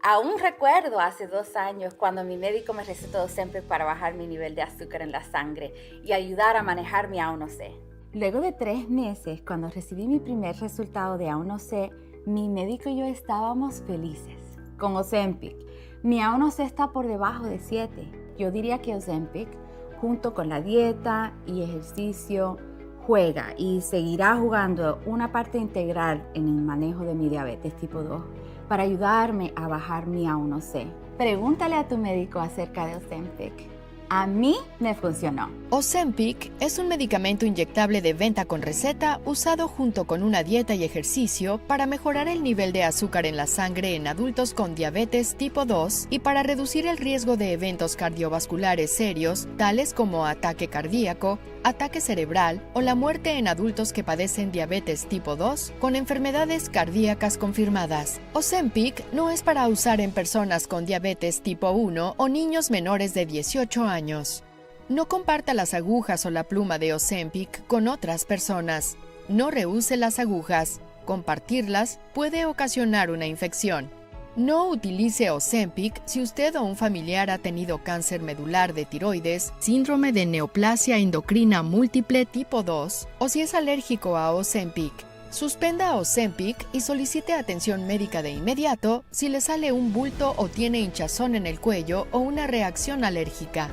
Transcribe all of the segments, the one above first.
Aún recuerdo hace 2 años cuando mi médico me recetó Ozempic para bajar mi nivel de azúcar en la sangre y ayudar a manejar mi A1C. Luego de 3 meses, cuando recibí mi primer resultado de A1C, mi médico y yo estábamos felices. Con Ozempic, mi A1C está por debajo de 7. Yo diría que Ozempic, junto con la dieta y ejercicio, juega y seguirá jugando una parte integral en el manejo de mi diabetes tipo 2 para ayudarme a bajar mi A1C. Pregúntale a tu médico acerca de Ozempic. A mí me funcionó. Ozempic es un medicamento inyectable de venta con receta usado junto con una dieta y ejercicio para mejorar el nivel de azúcar en la sangre en adultos con diabetes tipo 2 y para reducir el riesgo de eventos cardiovasculares serios, tales como ataque cardíaco, ataque cerebral o la muerte en adultos que padecen diabetes tipo 2 con enfermedades cardíacas confirmadas. Ozempic no es para usar en personas con diabetes tipo 1 o niños menores de 18 años. No comparta las agujas o la pluma de Ozempic con otras personas. No reuse las agujas. Compartirlas puede ocasionar una infección. No utilice Ozempic si usted o un familiar ha tenido cáncer medular de tiroides, síndrome de neoplasia endocrina múltiple tipo 2 o si es alérgico a Ozempic. Suspenda Ozempic y solicite atención médica de inmediato si le sale un bulto o tiene hinchazón en el cuello o una reacción alérgica.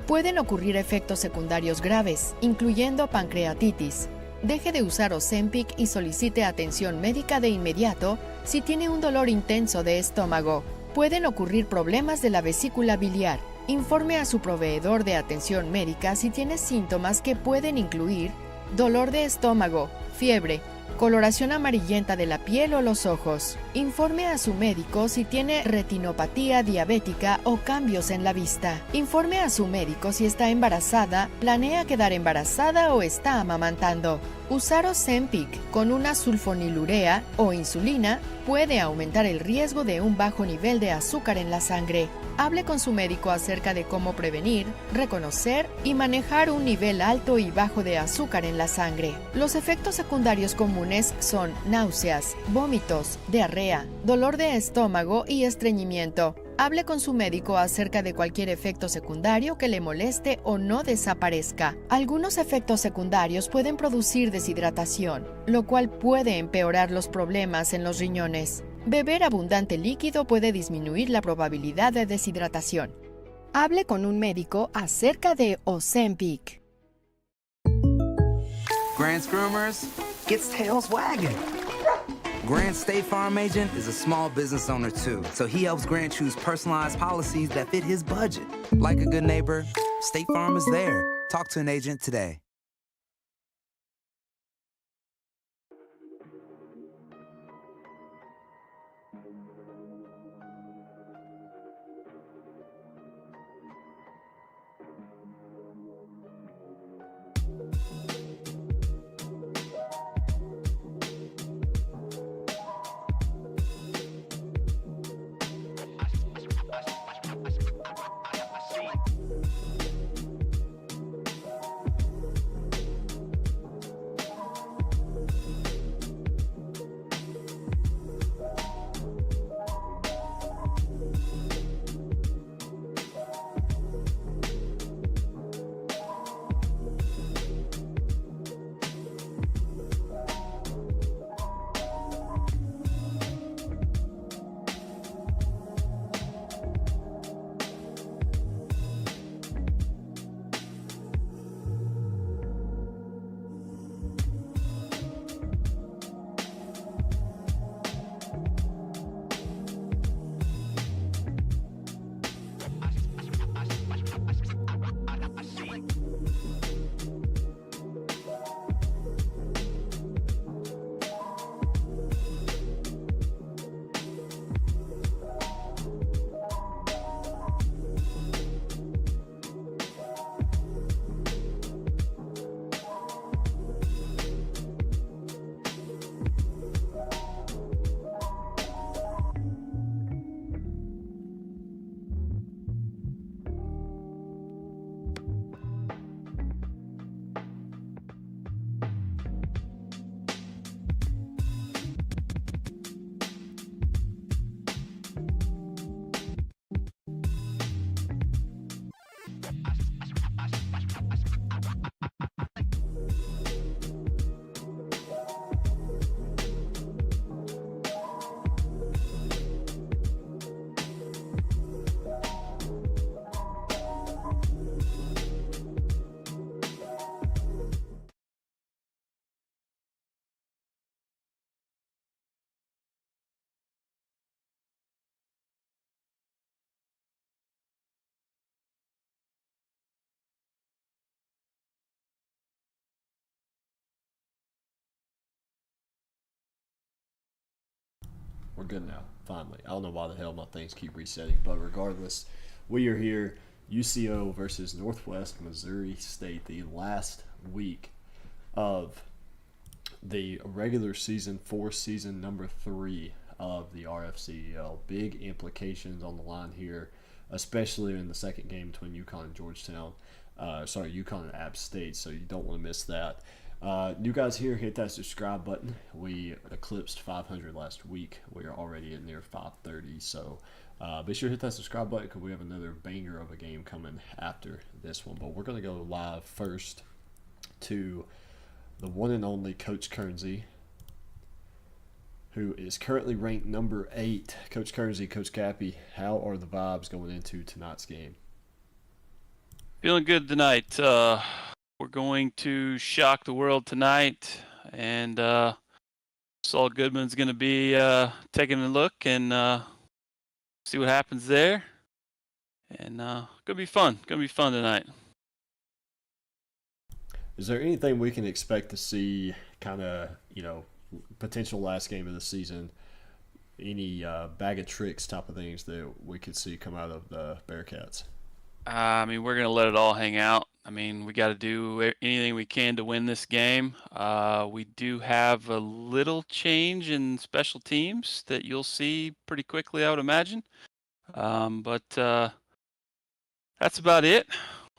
Pueden ocurrir efectos secundarios graves, incluyendo pancreatitis. Deje de usar Ozempic y solicite atención médica de inmediato si tiene un dolor intenso de estómago. Pueden ocurrir problemas de la vesícula biliar. Informe a su proveedor de atención médica si tiene síntomas que pueden incluir dolor de estómago, fiebre, coloración amarillenta de la piel o los ojos. Informe a su médico si tiene retinopatía diabética o cambios en la vista. Informe a su médico si está embarazada, planea quedar embarazada o está amamantando. Usar Ozempic con una sulfonilurea o insulina puede aumentar el riesgo de un bajo nivel de azúcar en la sangre. Hable con su médico acerca de cómo prevenir, reconocer y manejar un nivel alto y bajo de azúcar en la sangre. Los efectos secundarios comunes son náuseas, vómitos, diarrea, dolor de estómago y estreñimiento. Hable con su médico acerca de cualquier efecto secundario que le moleste o no desaparezca. Algunos efectos secundarios pueden producir deshidratación, lo cual puede empeorar los problemas en los riñones. Beber abundante líquido puede disminuir la probabilidad de deshidratación. Hable con un médico acerca de Ozempic. Grant's Groomers gets tails wagging. Grant's State Farm agent is a small business owner too, so he helps Grant choose personalized policies that fit his budget. Like a good neighbor, State Farm is there. Talk to an agent today. We're good now, finally. I don't know why the hell my things keep resetting, but regardless, we are here. UCO versus Northwest Missouri State, the last week of the regular season, season number 3 of the RFCL. Big implications on the line here, especially in the second game between UConn and Georgetown. UConn and App State, so you don't want to miss that. New guys here, hit that subscribe button. We eclipsed 500 last week. We are already at near 530, so be sure to hit that subscribe button because we have another banger of a game coming after this one. But we're going to go live first to the one and only Coach Kernsey, who is currently ranked number 8. Coach Kernsey, Coach Cappy, how are the vibes going into tonight's game? Feeling good tonight. We're going to shock the world tonight, and Saul Goodman's going to be taking a look and see what happens there. And gonna be fun. Gonna be fun tonight. Is there anything we can expect to see, kind of, potential last game of the season? Any bag of tricks type of things that we could see come out of the Bearcats? We're going to let it all hang out. We got to do anything we can to win this game. We do have a little change in special teams that you'll see pretty quickly, I would imagine. But that's about it.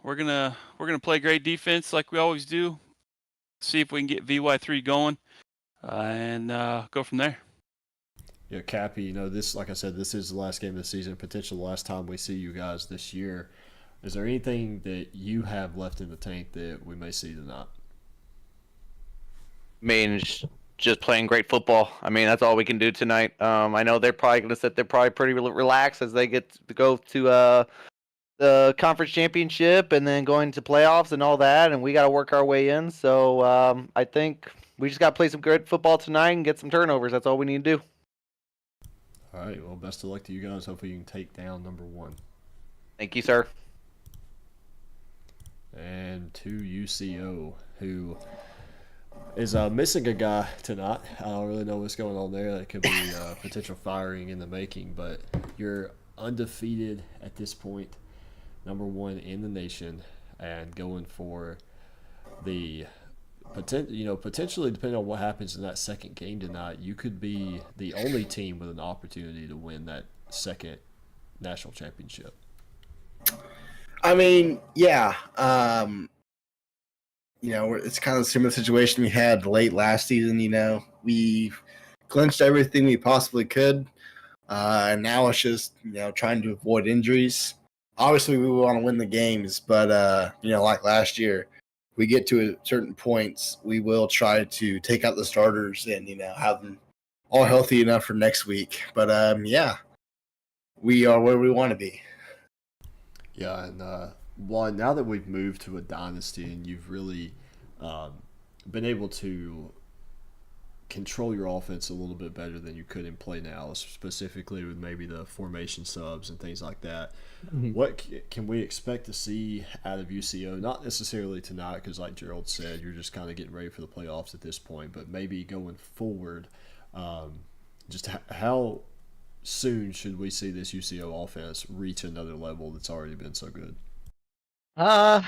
We're gonna play great defense like we always do. See if we can get VY3 going, and go from there. Yeah, Cappy, this, like I said, this is the last game of the season, potentially the last time we see you guys this year. Is there anything that you have left in the tank that we may see tonight? Just playing great football. That's all we can do tonight. I know they're probably going to sit there probably pretty relaxed as they get to go to the conference championship and then going to playoffs and all that, and we got to work our way in. So I think we just got to play some good football tonight and get some turnovers. That's all we need to do. All right, well, best of luck to you guys. Hopefully you can take down number 1. Thank you, sir. And to UCO, who is missing a guy tonight. I don't really know what's going on there. That could be potential firing in the making, but you're undefeated at this point, number 1 in the nation, and going for the potentially, depending on what happens in that second game tonight, you could be the only team with an opportunity to win that second national championship. Yeah. It's kind of a similar situation we had late last season. We clinched everything we possibly could. And now it's just, trying to avoid injuries. Obviously, we want to win the games, but, like last year, we get to certain points, we will try to take out the starters and, have them all healthy enough for next week. But, we are where we want to be. Yeah, and one, now that we've moved to a dynasty and you've really been able to control your offense a little bit better than you could in play now, specifically with maybe the formation subs and things like that. Mm-hmm. What can we expect to see out of UCO? Not necessarily tonight, because like Gerald said, you're just kind of getting ready for the playoffs at this point, but maybe going forward, just how soon should we see this UCO offense reach another level that's already been so good? I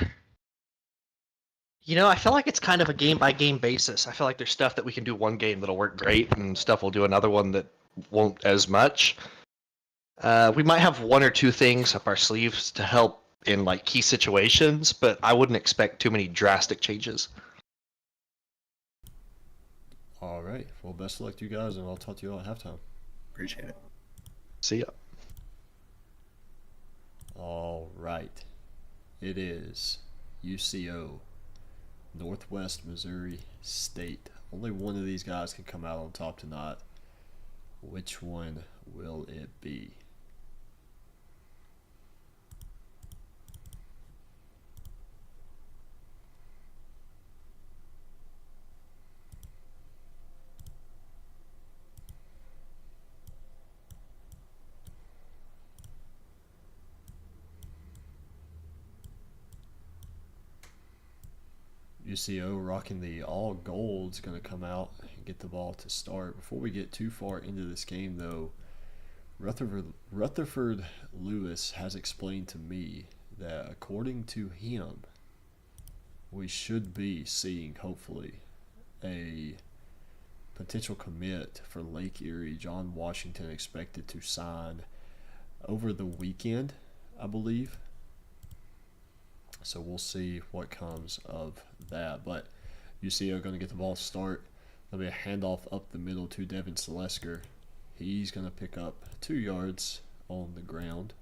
feel like it's kind of a game-by-game basis. I feel like there's stuff that we can do one game that'll work great, and stuff we'll do another one that won't as much. We might have one or two things up our sleeves to help in key situations, but I wouldn't expect too many drastic changes. All right. Well, best of luck to you guys, and I'll talk to you all at halftime. Appreciate it. See ya. All right. It is UCO, Northwest Missouri State. Only one of these guys can come out on top tonight. Which one will it be? UCO rocking the all gold is going to come out and get the ball to start. Before we get too far into this game, though, Rutherford Lewis has explained to me that according to him, we should be seeing, hopefully, a potential commit for Lake Erie. John Washington expected to sign over the weekend, I believe. So we'll see what comes of that. But UCO going to get the ball to start. There'll be a handoff up the middle to Devin Selesker. He's going to pick up 2 yards on the ground.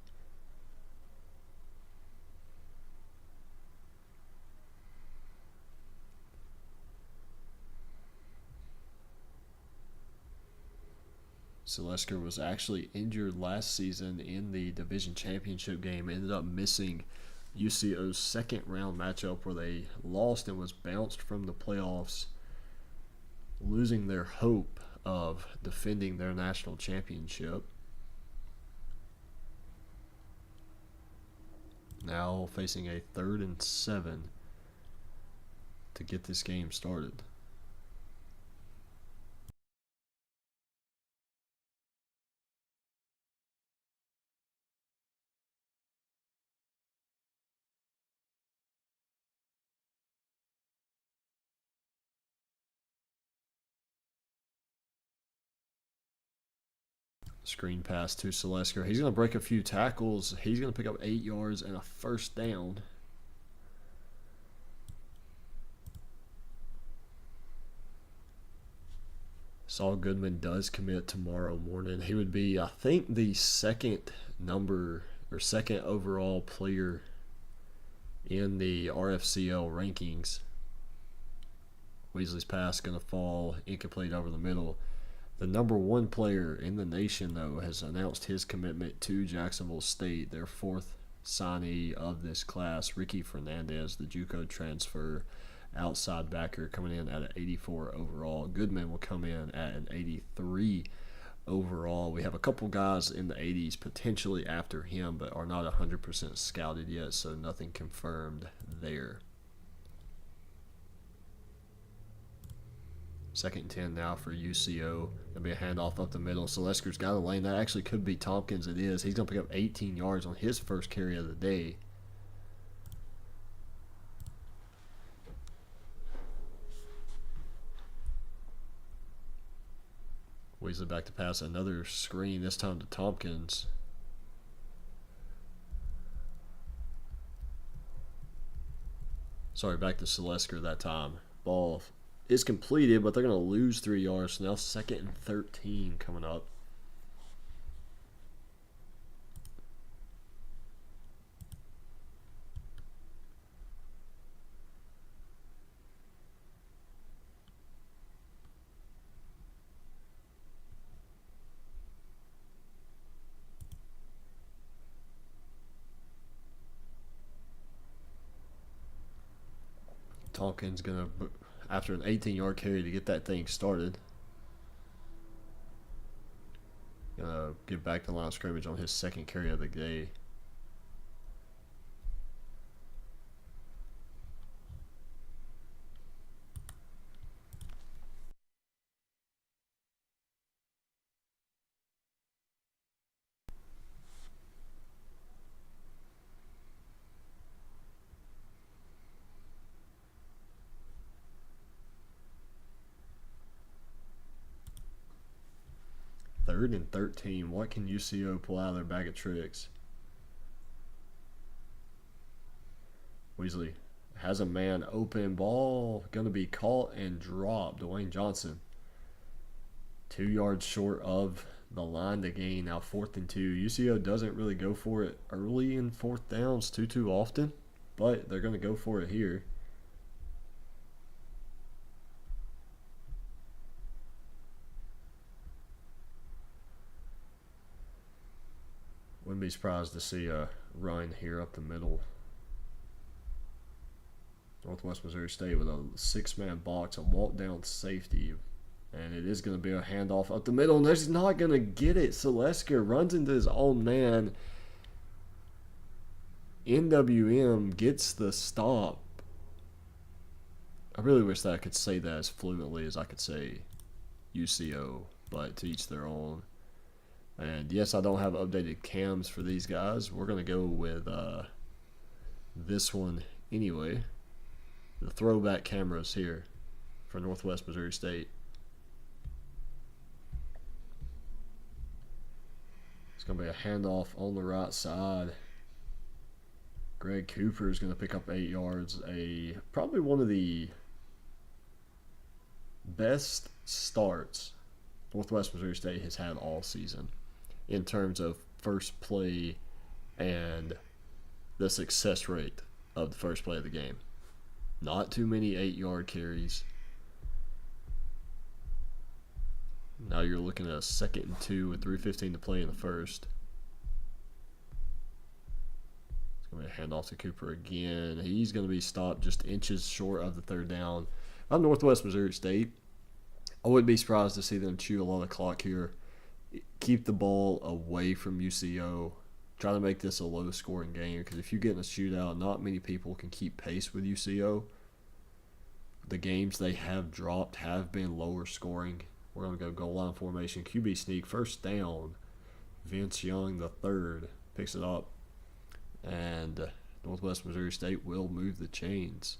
Selesker was actually injured last season in the division championship game. Ended up missing UCO's second round matchup where they lost and was bounced from the playoffs, losing their hope of defending their national championship. Now facing a 3rd and 7 to get this game started. Screen pass to Selesker. He's going to break a few tackles. He's going to pick up 8 yards and a first down. Saul Goodman does commit tomorrow morning. He would be, I think, the second overall player in the RFCL rankings. Weasley's pass going to fall incomplete over the middle. The number 1 player in the nation, though, has announced his commitment to Jacksonville State, their 4th signee of this class. Ricky Fernandez, the JUCO transfer outside backer, coming in at an 84 overall. Goodman will come in at an 83 overall. We have a couple guys in the 80s potentially after him, but are not 100% scouted yet, so nothing confirmed there. 2nd and 10 now for UCO. There'll be a handoff up the middle. Selesker's got a lane. That actually could be Tompkins. It is. He's going to pick up 18 yards on his first carry of the day. Weasley back to pass. Another screen, this time to Tompkins. Sorry, back to Selesker that time. Ball is completed, but they're going to lose 3 yards. So now 2nd and 13 coming up. Tompkins going to, after an 18-yard carry to get that thing started, going to get back to the line of scrimmage on his 2nd carry of the day. Third and 13. What can UCO pull out of their bag of tricks? Weasley has a man open. Ball going to be caught and dropped. Dwayne Johnson 2 yards short of the line to gain. Now 4th and 2. UCO doesn't really go for it early in 4th downs too often, but they're going to go for it here. Wouldn't be surprised to see a run here up the middle. Northwest Missouri State with a 6-man box, a walk down safety. And it is going to be a handoff up the middle, and he's not going to get it. Selesker runs into his own man. NWM gets the stop. I really wish that I could say that as fluently as I could say UCO, but to each their own. And yes, I don't have updated cams for these guys. We're going to go with this one anyway. The throwback cameras here for Northwest Missouri State. It's going to be a handoff on the right side. Greg Cooper is going to pick up 8 yards. Probably one of the best starts Northwest Missouri State has had all season in terms of first play and the success rate of the first play of the game. Not too many 8-yard carries. Now you're looking at a 2nd and 2 with 3:15 to play in the first. It's going to be a handoff to Cooper again. He's going to be stopped just inches short of the 3rd down. I'm Northwest Missouri State. I wouldn't be surprised to see them chew a lot of clock here. Keep the ball away from UCO. Try to make this a low-scoring game, because if you get in a shootout, not many people can keep pace with UCO. The games they have dropped have been lower scoring. We're going to go goal line formation. QB sneak, 1st down. Vince Young, the 3rd, picks it up. And Northwest Missouri State will move the chains.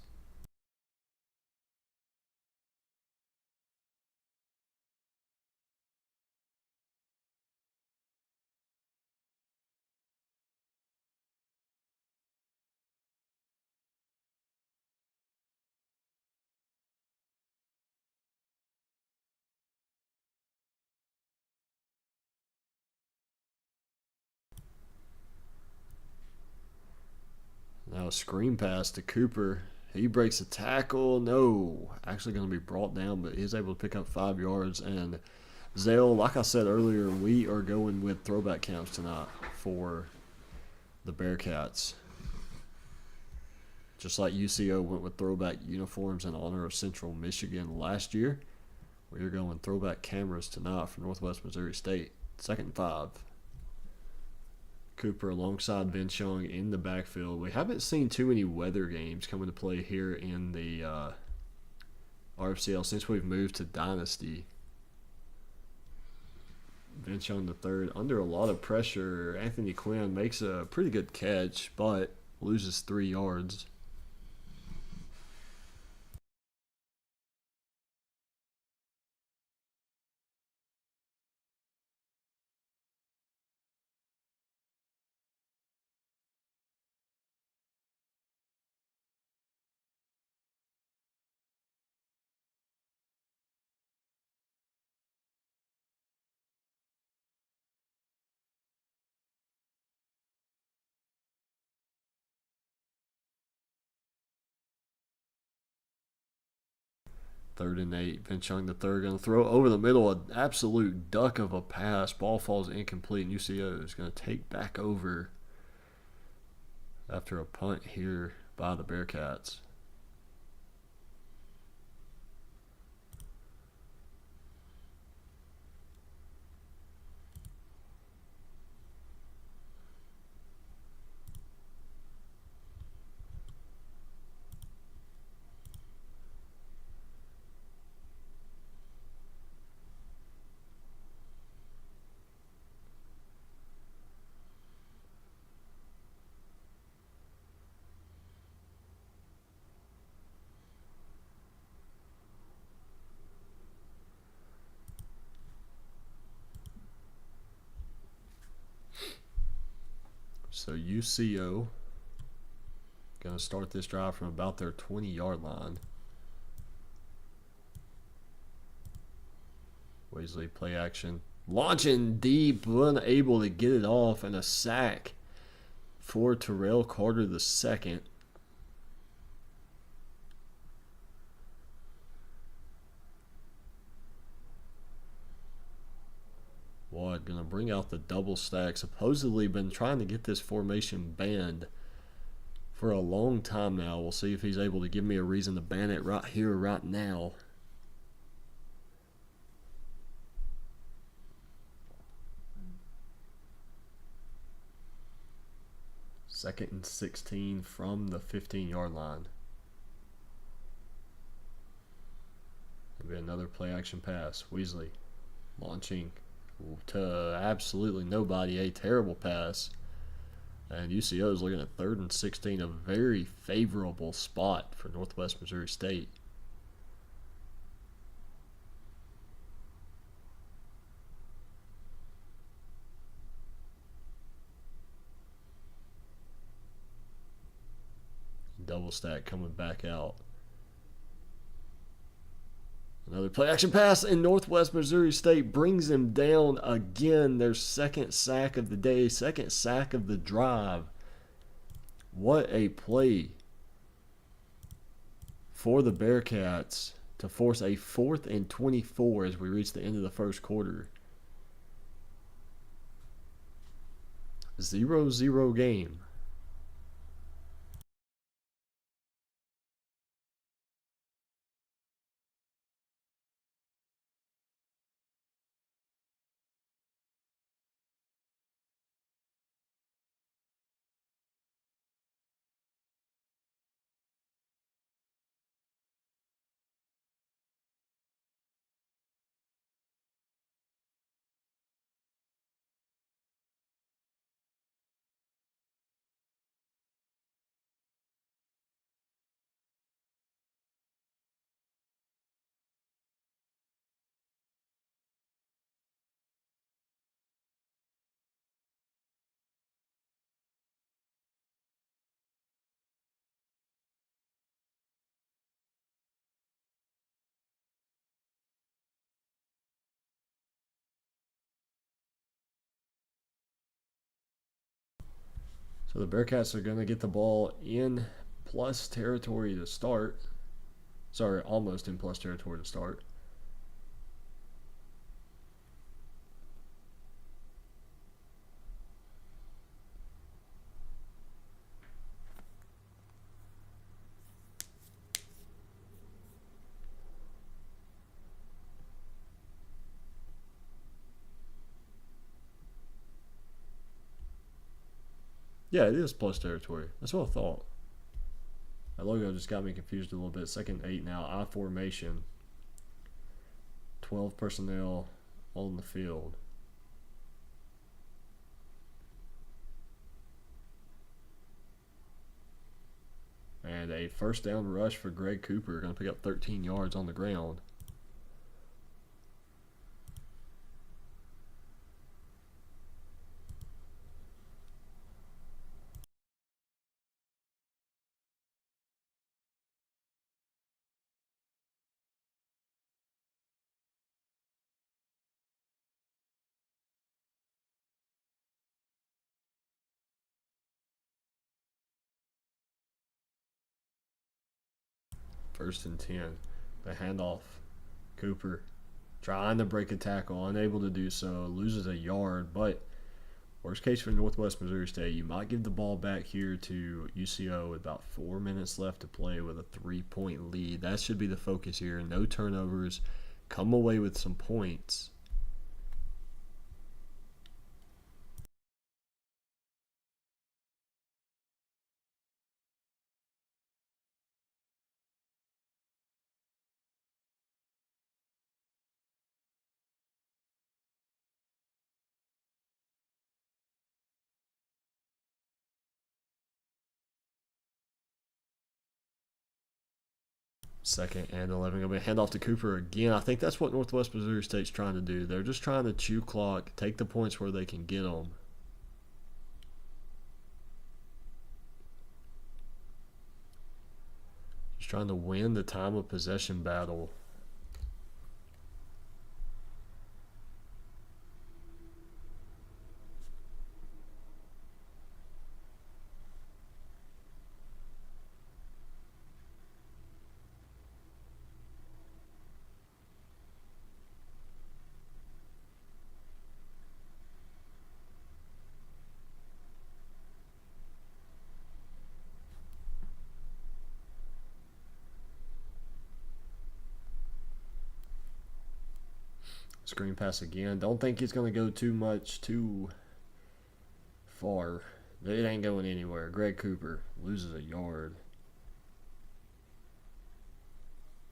Now a screen pass to Cooper. He breaks a tackle. No, actually going to be brought down, but he's able to pick up 5 yards. And Zale, like I said earlier, we are going with throwback camps tonight for the Bearcats. Just like UCO went with throwback uniforms in honor of Central Michigan last year, we are going throwback cameras tonight for Northwest Missouri State. 2nd and 5. Cooper alongside Vince Young in the backfield. We haven't seen too many weather games come into play here in the RFCL since we've moved to Dynasty. Vince Young the 3rd under a lot of pressure. Anthony Quinn makes a pretty good catch, but loses 3 yards. Third and 8. Vince Young the 3rd going to throw over the middle. An absolute duck of a pass. Ball falls incomplete, and UCO is going to take back over after a punt here by the Bearcats. So UCO going to start this drive from about their 20-yard line. Weasley play action. Launching deep, unable to get it off, and a sack for Terrell Carter II. What, going to bring out the double stack. Supposedly been trying to get this formation banned for a long time now. We'll see if he's able to give me a reason to ban it right here, right now. Second and 16 from the 15-yard line. be another play action pass. Weasley launching to absolutely nobody. A terrible pass. And UCO is looking at 3rd and 16, a very favorable spot for Northwest Missouri State. Double stack coming back out. Another play action pass, and Northwest Missouri State brings him down again. Their second sack of the day, second sack of the drive. What a play for the Bearcats to force a 4th and 24 as we reach the end of the first quarter. 0-0 game. So the Bearcats are going to get the ball in plus territory to start. Sorry, almost in plus territory to start. Yeah, it is plus territory. That's what I thought. That logo just got me confused a little bit. 2nd and 8 now. I formation. 12 personnel on the field. And a first down rush for Greg Cooper. Going to pick up 13 yards on the ground. First and 10. The handoff. Cooper trying to break a tackle, unable to do so, loses a yard, but worst case for Northwest Missouri State, you might give the ball back here to UCO with about 4 minutes left to play with a 3-point lead. That should be the focus here. No turnovers. Come away with some points. Second and 11. Going to be a handoff to Cooper again. I think that's what Northwest Missouri State's trying to do. They're just trying to chew clock, take the points where they can get them. Just trying to win the time of possession battle. Screen pass again. Don't think he's going to go too far. It ain't going anywhere. Greg Cooper loses a yard.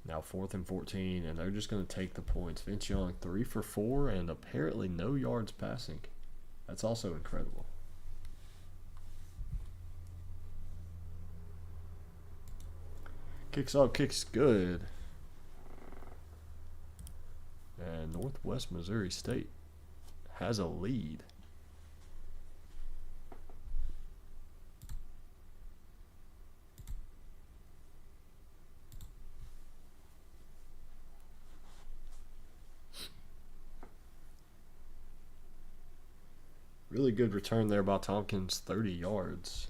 Now 4th and 14, and they're just going to take the points. Vince Young, 3 for 4, and apparently no yards passing. That's also incredible. Kicks up, kicks good. And Northwest Missouri State has a lead. Really good return there by Tompkins, 30 yards.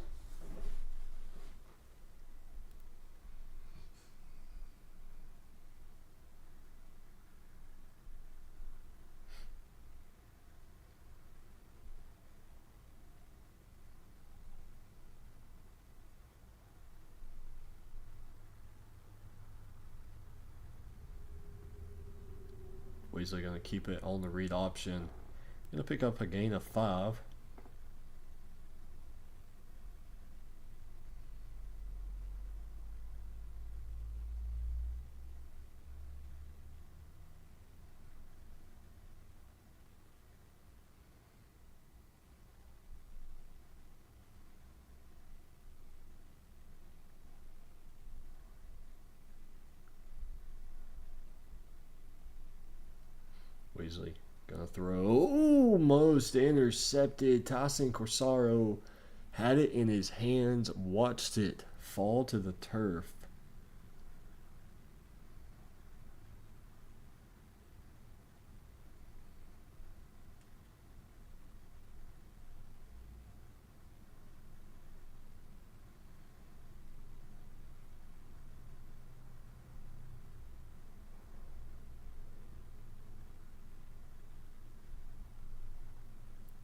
Weasley going to keep it on the read option. Going to pick up a gain of 5. Weasley gonna throw. Almost intercepted. Tyson Corsaro had it in his hands, watched it fall to the turf.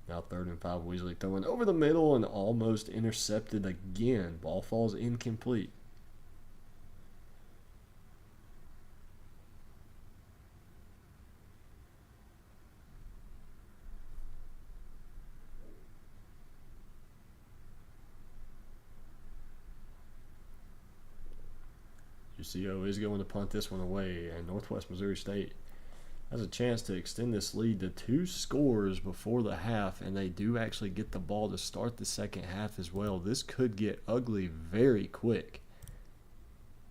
Now 3rd and 5, Weasley throwing over the middle and almost intercepted again. Ball falls incomplete. UCO is going to punt this one away, and Northwest Missouri State has a chance to extend this lead to 2 scores before the half, and they do actually get the ball to start the second half as well. This could get ugly very quick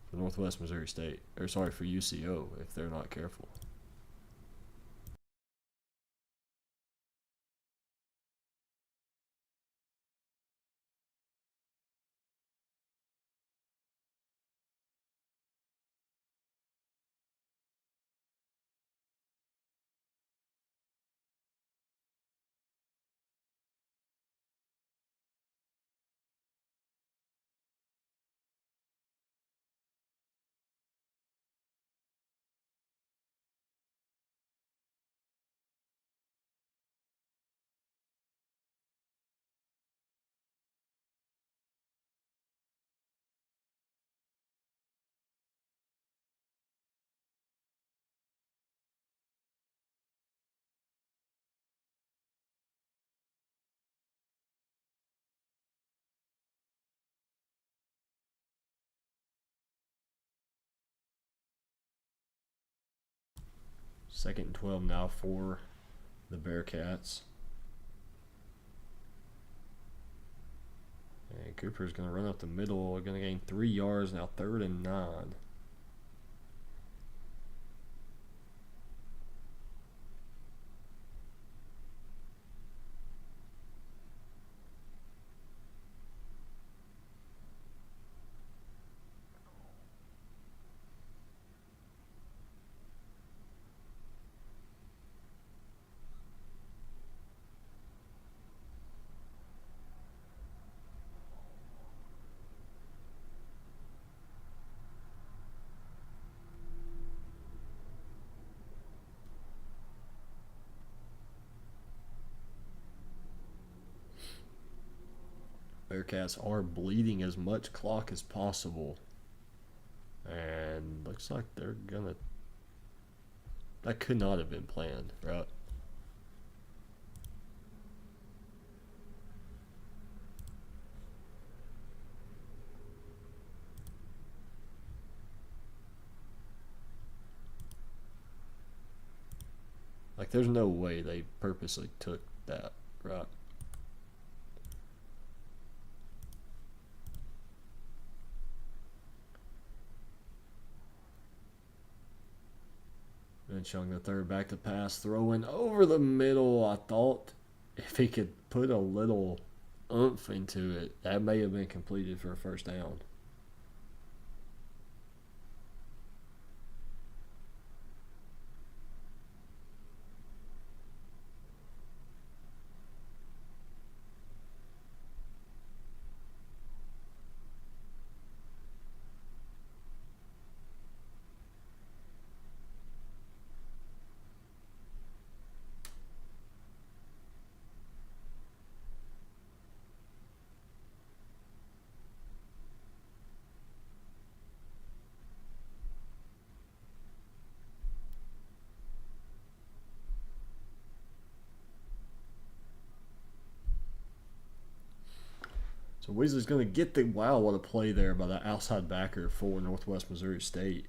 for Northwest Missouri State, or sorry, for UCO if they're not careful. Second and 12 now for the Bearcats. And Cooper's going to run up the middle. We're going to gain 3 yards now, 3rd and 9. Bearcats are bleeding as much clock as possible. And looks like they're gonna... That could not have been planned, right? there's no way they purposely took that, right? Then Chung the third back to pass, throwing over the middle. I thought if he could put a little oomph into it, that may have been completed for a first down. So Weasley's going to get the wow, what a play there by the outside backer for Northwest Missouri State.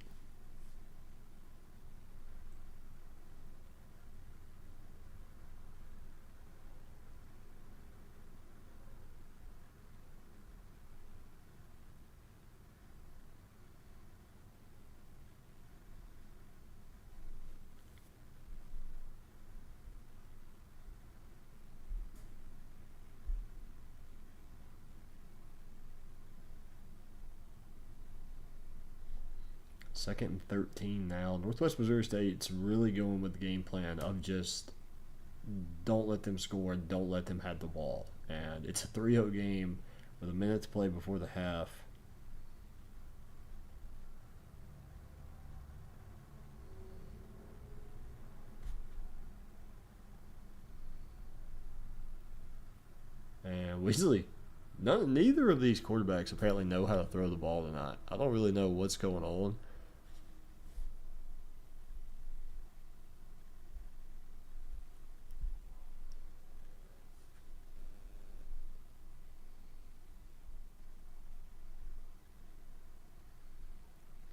Second and 13 now. Northwest Missouri State's really going with the game plan of just don't let them score, don't let them have the ball. And it's a 3-0 game with a minute to play before the half. And Weasley, neither of these quarterbacks apparently know how to throw the ball tonight. I don't really know what's going on.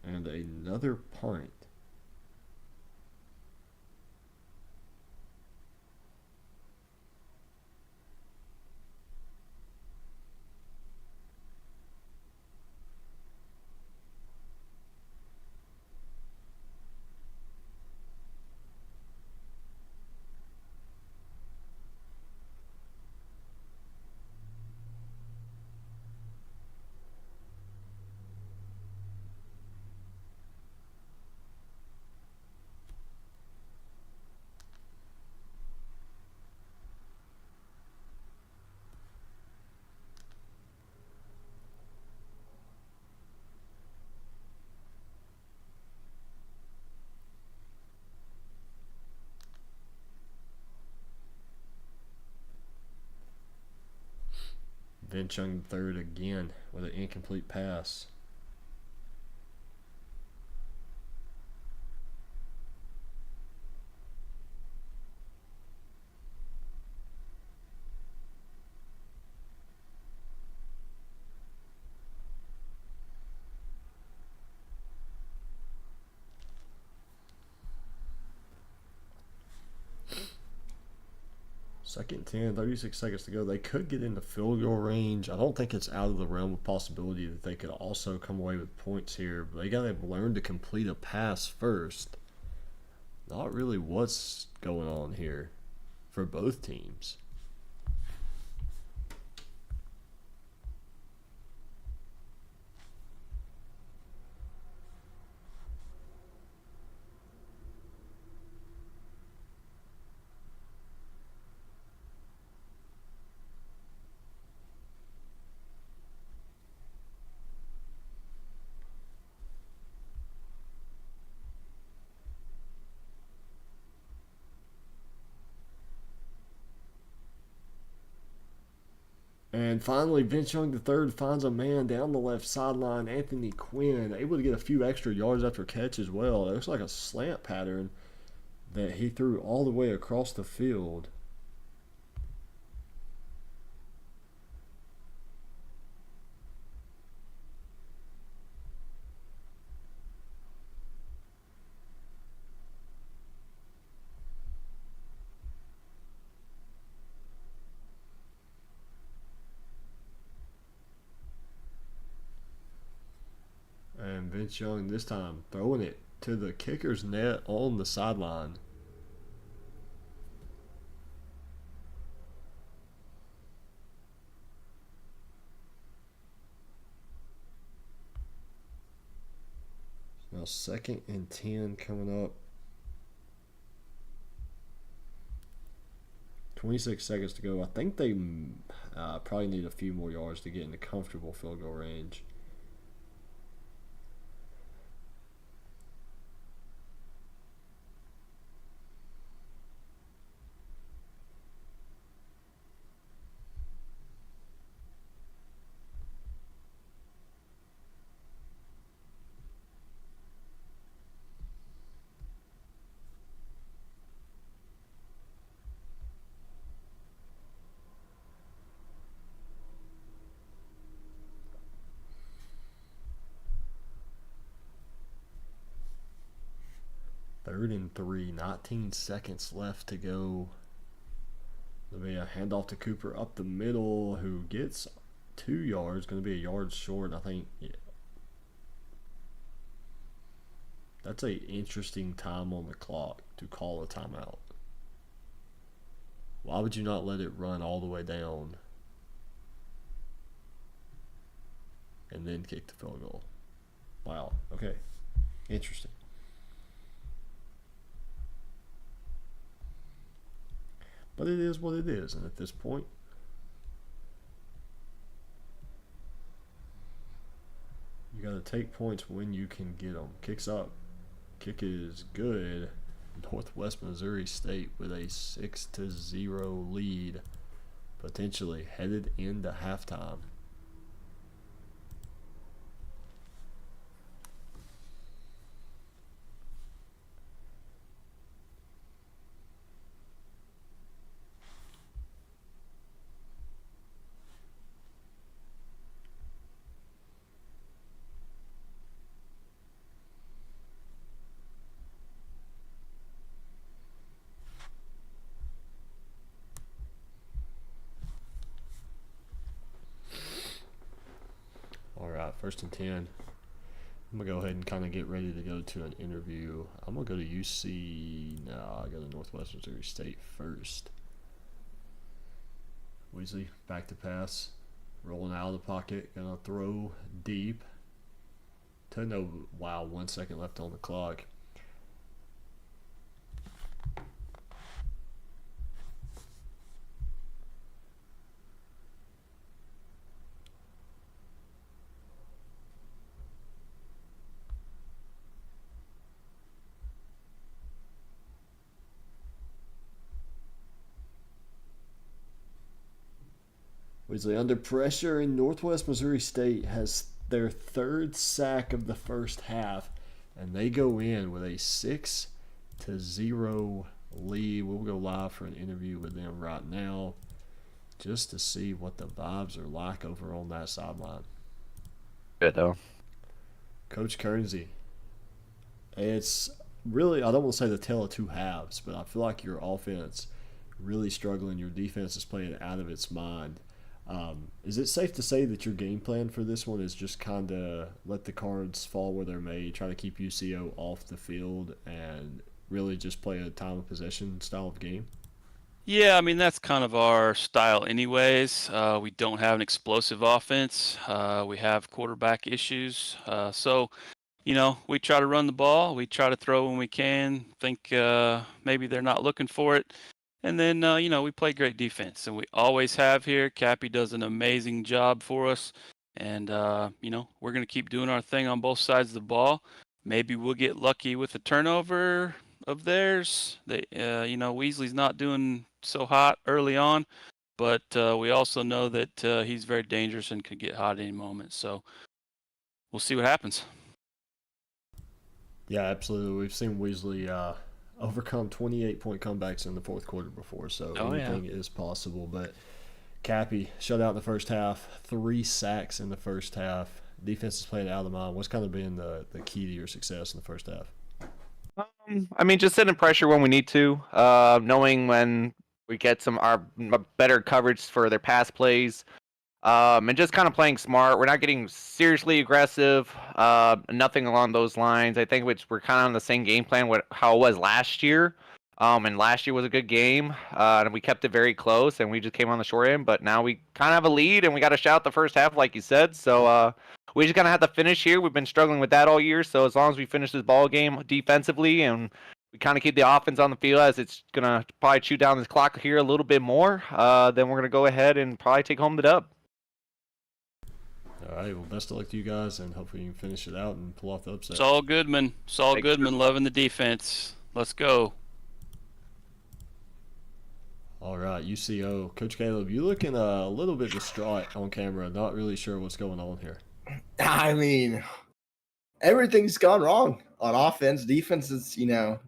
And another punt. Then Chung third again with an incomplete pass. Second 10, 36 seconds to go. They could get into field goal range. I don't think it's out of the realm of possibility that they could also come away with points here. But they got to learn to complete a pass first. Not really what's going on here for both teams. And finally, Vince Young III finds a man down the left sideline, Anthony Quinn, able to get a few extra yards after catch as well. It looks like a slant pattern that he threw all the way across the field. Vince Young this time throwing it to the kicker's net on the sideline. Now 2nd and 10 coming up. 26 seconds to go. I think they probably need a few more yards to get into comfortable field goal range. Third and 3, 19 seconds left to go. There'll be a handoff to Cooper up the middle, who gets 2 yards. Going to be a yard short, I think. Yeah. That's an interesting time on the clock to call a timeout. Why would you not let it run all the way down and then kick the field goal? Wow. Okay. Interesting. But it is what it is, and at this point, you got to take points when you can get them. Kicks up. Kick is good. Northwest Missouri State with a 6-0 lead, potentially headed into halftime. Alright, 1st and 10. I'm going to go ahead and kind of get ready to go to an interview. I'm going to go to UC. No, I go to Northwest Missouri State first. Weasley, back to pass. Rolling out of the pocket. Going to throw deep. Wow, 1 second left on the clock. Weasley under pressure, and Northwest Missouri State has their 3rd sack of the first half, and they go in with a 6-0 lead. We'll go live for an interview with them right now just to see what the vibes are like over on that sideline. Good, though. Coach Kernsey, it's really, I don't want to say the tale of two halves, but I feel like your offense really struggling. Your defense is playing out of its mind. Is it safe to say that your game plan for this one is just kind of let the cards fall where they're made, try to keep UCO off the field, and really just play a time of possession style of game? Yeah, I mean, that's kind of our style anyways. We don't have an explosive offense. We have quarterback issues. So, we try to run the ball. We try to throw when we can. Think maybe they're not looking for it. And then, we play great defense, and we always have here. Cappy does an amazing job for us. And, we're going to keep doing our thing on both sides of the ball. Maybe we'll get lucky with a turnover of theirs. Weasley's not doing so hot early on, but we also know that he's very dangerous and could get hot at any moment. So we'll see what happens. Yeah, absolutely. We've seen Weasley overcome 28-point comebacks in the fourth quarter before, so anything is possible. But Cappy shut out in the first half, 3 sacks in the first half. Defense is playing out of the mind. What's kind of been the key to your success in the first half? I mean, just setting pressure when we need to, knowing when we get our better coverage for their pass plays, and just kind of playing smart. We're not getting seriously aggressive. Nothing along those lines. I think we're kind of on the same game plan with how it was last year. And last year was a good game, and we kept it very close, and we just came on the short end. But now we kind of have a lead, and we got a shot the first half, like you said. So we just kind of have to finish here. We've been struggling with that all year. So as long as we finish this ball game defensively and we kind of keep the offense on the field, as it's gonna probably chew down this clock here a little bit more, then we're gonna go ahead and probably take home the dub. All right. Well, best of luck to you guys, and hopefully you can finish it out and pull off the upset. Saul Goodman. Saul Thanks, Goodman loving the defense. Let's go. All right, UCO. Coach Caleb, you looking a little bit distraught on camera. Not really sure what's going on here. I mean, everything's gone wrong on offense. Defense has,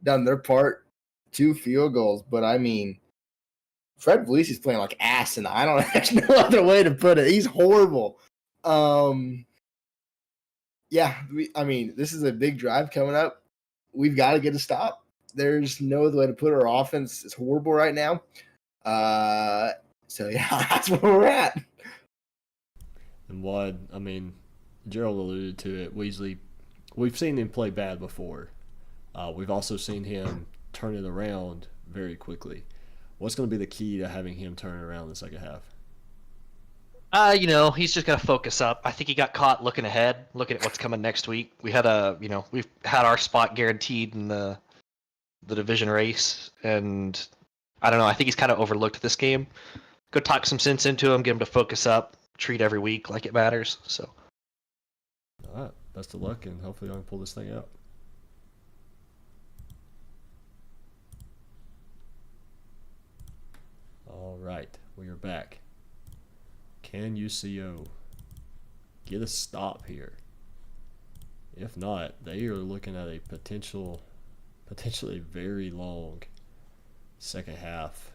done their part, 2 field goals. But I mean, Fred Velisi's playing like ass, and I don't there's no other way to put it. He's horrible. Yeah, this is a big drive coming up. We've got to get a stop. There's no other way to put it. Our offense is horrible right now. So yeah, that's where we're at. And Gerald alluded to it. Weasley, we've seen him play bad before. We've also seen him turn it around very quickly. What's going to be the key to having him turn it around in the second half? He's just got to focus up. I think he got caught looking ahead, looking at what's coming next week. We've had our spot guaranteed in the division race, and I don't know. I think he's kind of overlooked this game. Go talk some sense into him, get him to focus up, treat every week like it matters. So, all right, best of luck, and hopefully I can pull this thing out. All right, we are back. Can UCO get a stop here? If not, they are looking at a potentially very long second half.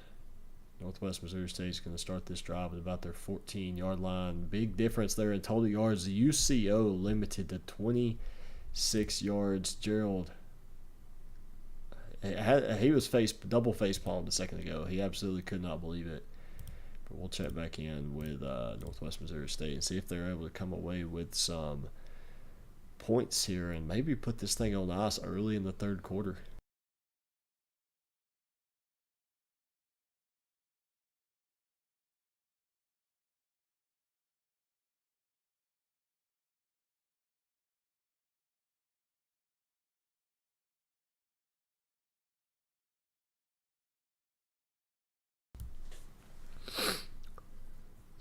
Northwest Missouri State is going to start this drive at about their 14-yard line. Big difference there in total yards. The UCO limited to 26 yards. Gerald, he was double face palmed a second ago. He absolutely could not believe it. But we'll check back in with Northwest Missouri State and see if they're able to come away with some points here and maybe put this thing on ice early in the third quarter.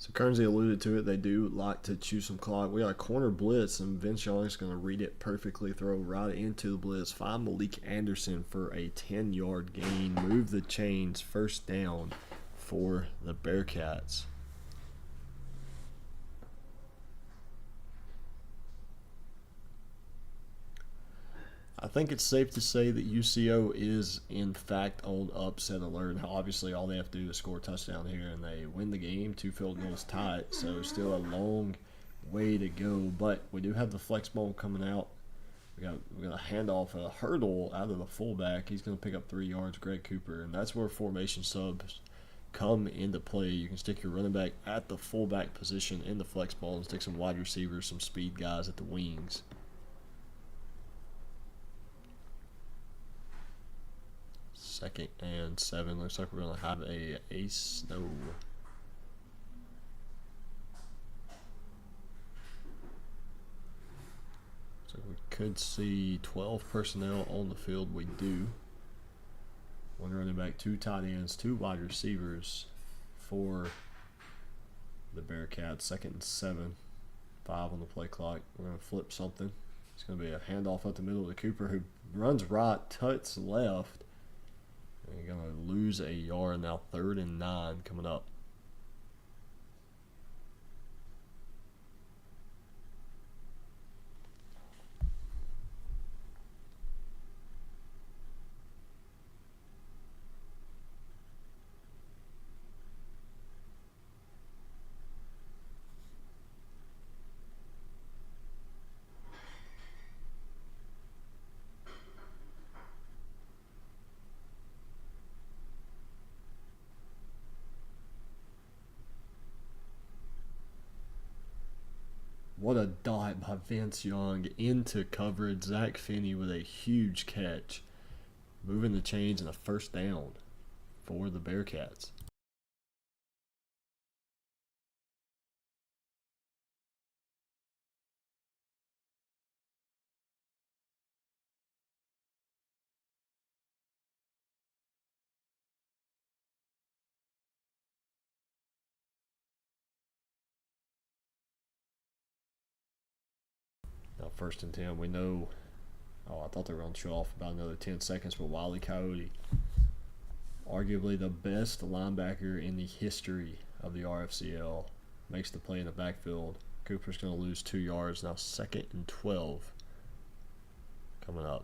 So Kearnsey alluded to it. They do like to chew some clock. We got a corner blitz, and Vince Young is going to read it perfectly, throw right into the blitz, find Malik Anderson for a 10-yard gain, move the chains, first down for the Bearcats. I think it's safe to say that UCO is, in fact, on upset alert. Obviously, all they have to do is score a touchdown here, and they win the game. 2 field goals tied, so still a long way to go. But we do have the flex ball coming out. We got a handoff, a hurdle out of the fullback. He's going to pick up 3 yards, Greg Cooper, and that's where formation subs come into play. You can stick your running back at the fullback position in the flex ball and stick some wide receivers, some speed guys at the wings. Second and 7. Looks like we're going to have a ace. No. So we could see 12 personnel on the field. We do. 1 running back, 2 tight ends, 2 wide receivers for the Bearcats. Second and 7. 5 on the play clock. We're going to flip something. It's going to be a handoff up the middle to Cooper, who runs right, tucks left. You're going to lose a yard now. 3rd and 9 coming up. What a dot by Vince Young into coverage. Zach Finney with a huge catch, moving the chains and a first down for the Bearcats. Now 1st and 10, we know. Oh, I thought they were going to show off about another 10 seconds, but Wile Coyote, arguably the best linebacker in the history of the RFCL, makes the play in the backfield. Cooper's going to lose 2 yards. Now 2nd and 12 coming up.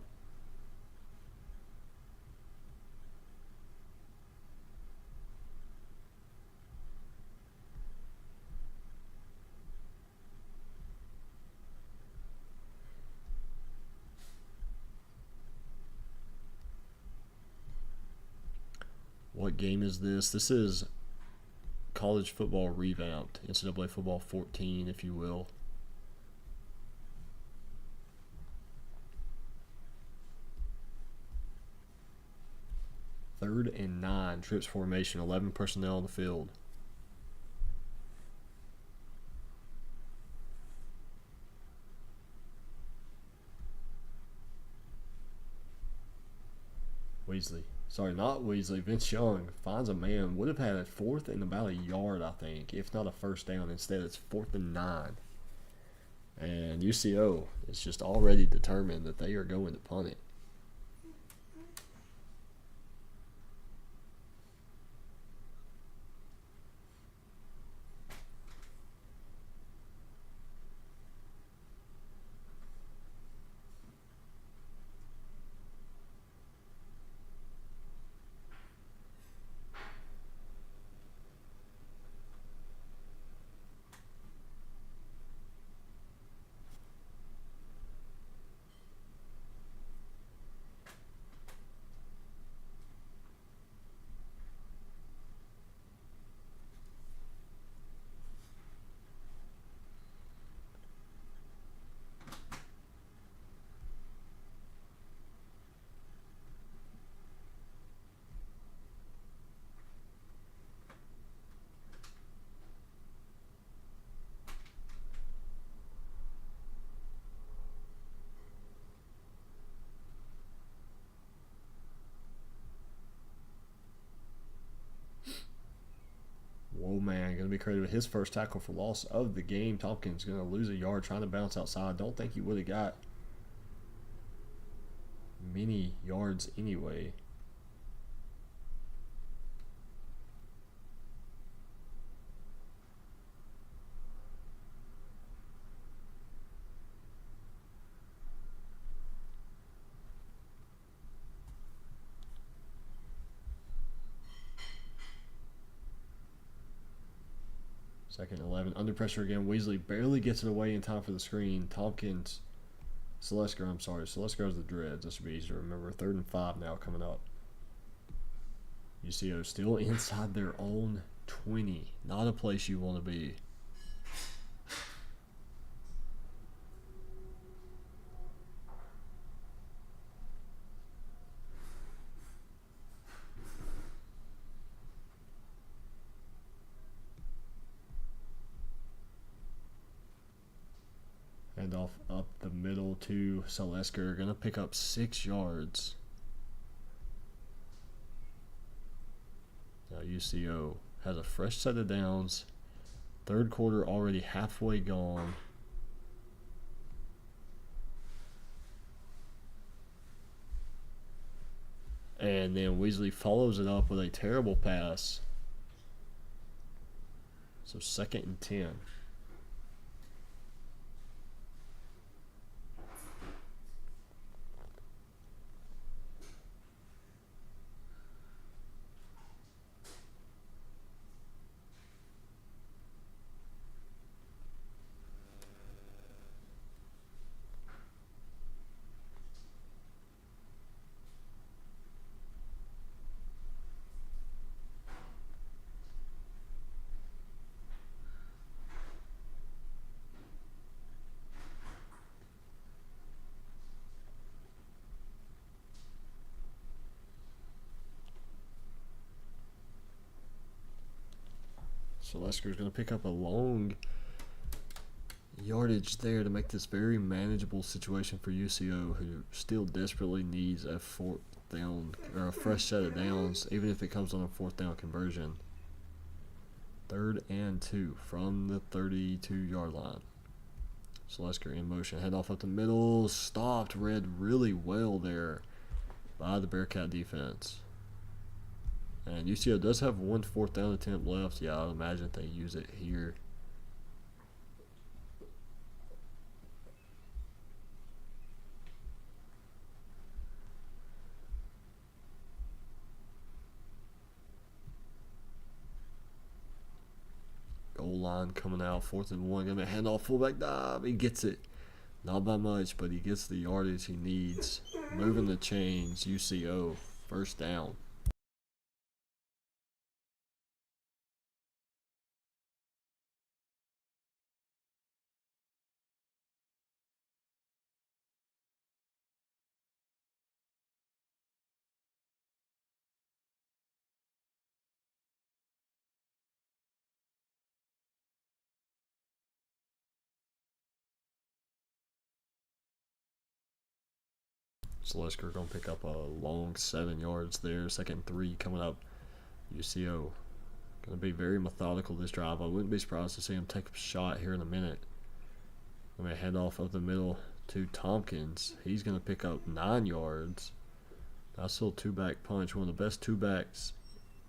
What game is this? This is college football revamped. NCAA football 14, if you will. Third and 9, trips formation, 11 personnel on the field. Weasley. Sorry, not Weasley. Vince Young finds a man. Would have had a 4th and about a yard, I think, if not a first down. Instead, it's 4th and 9. And UCO is just already determined that they are going to punt it. Whoa, man, going to be credited with his first tackle for loss of the game. Tompkins going to lose a yard trying to bounce outside. Don't think he would have got many yards anyway. Second 11. Under pressure again. Weasley barely gets it away in time for the screen. Tompkins. Celesco, I'm sorry. Celesco's the Dreads. This should be easy to remember. 3rd and 5 now coming up. UCO still inside their own 20. Not a place you want to be. Handoff up the middle to Celesco. Going to pick up 6 yards. Now UCO has a fresh set of downs. 3rd quarter already halfway gone. And then Weasley follows it up with a terrible pass. So 2nd and 10. So Lesker's going to pick up a long yardage there to make this very manageable situation for UCO, who still desperately needs a fourth down or a fresh set of downs, even if it comes on a fourth down conversion. 3rd and 2 from the 32-yard line. So Lesker in motion, head off up the middle, stopped, read really well there by the Bearcat defense. And UCO does have one fourth down attempt left. Yeah, I'd imagine they use it here. Goal line coming out, 4th and 1. Gonna hand off fullback dive. He gets it. Not by much, but he gets the yardage he needs. Moving the chains, UCO. First down. So Lesker gonna pick up a long 7 yards there. 2nd and 3 coming up. UCO gonna be very methodical this drive. I wouldn't be surprised to see him take a shot here in a minute. I'm gonna hand off up the middle to Tompkins. He's gonna pick up 9 yards. Nice little two-back punch. One of the best two-backs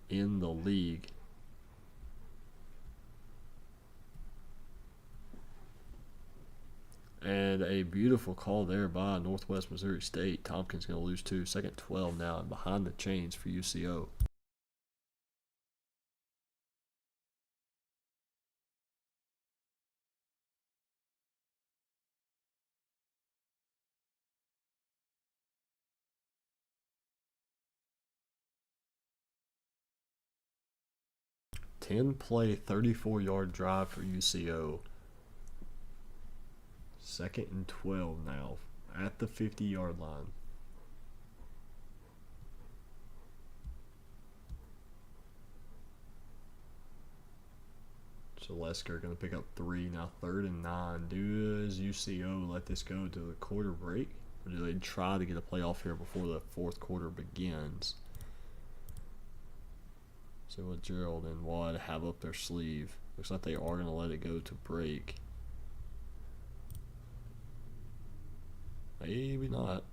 in the league. And a beautiful call there by Northwest Missouri State. Tompkins going to lose 2. 2nd 12 now, and behind the chains for UCO. Ten-play, 34-yard drive for UCO. 2nd and 12 now at the 50-yard line. So Lesker going to pick up 3 now. 3rd and 9. Does UCO let this go to the quarter break, or do they try to get a playoff here before the 4th quarter begins? See what Gerald and Wadd have up their sleeve. Looks like they are going to let it go to break. Maybe not.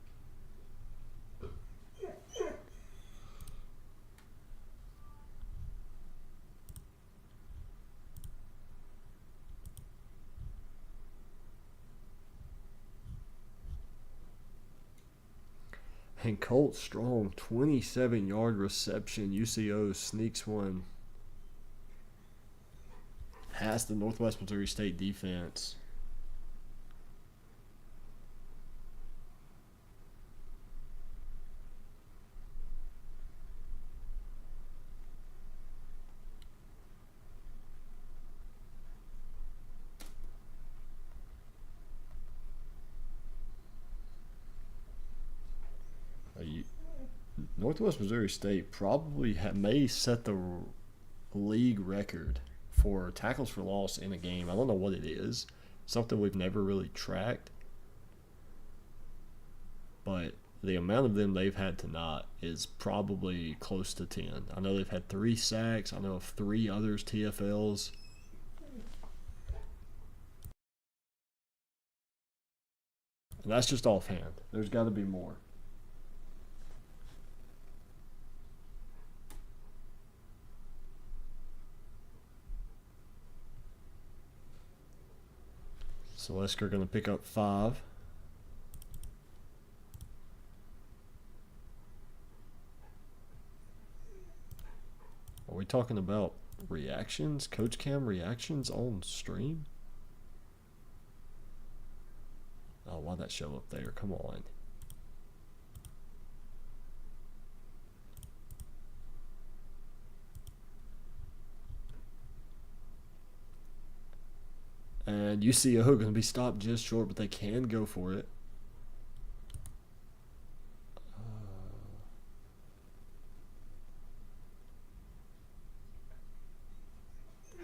And Colt Strong, 27-yard reception. UCO sneaks one past the Northwest Missouri State defense. Northwest Missouri State probably may set the league record for tackles for loss in a game. I don't know what it is. Something we've never really tracked. But the amount of them they've had tonight is probably close to 10. I know they've had 3 sacks. I know of 3 others TFLs. And that's just offhand. There's got to be more. So Lesker going to pick up 5. Are we talking about reactions? Coach Cam reactions on stream? Oh, why'd that show up there? Come on. And UCO going to be stopped just short, but they can go for it.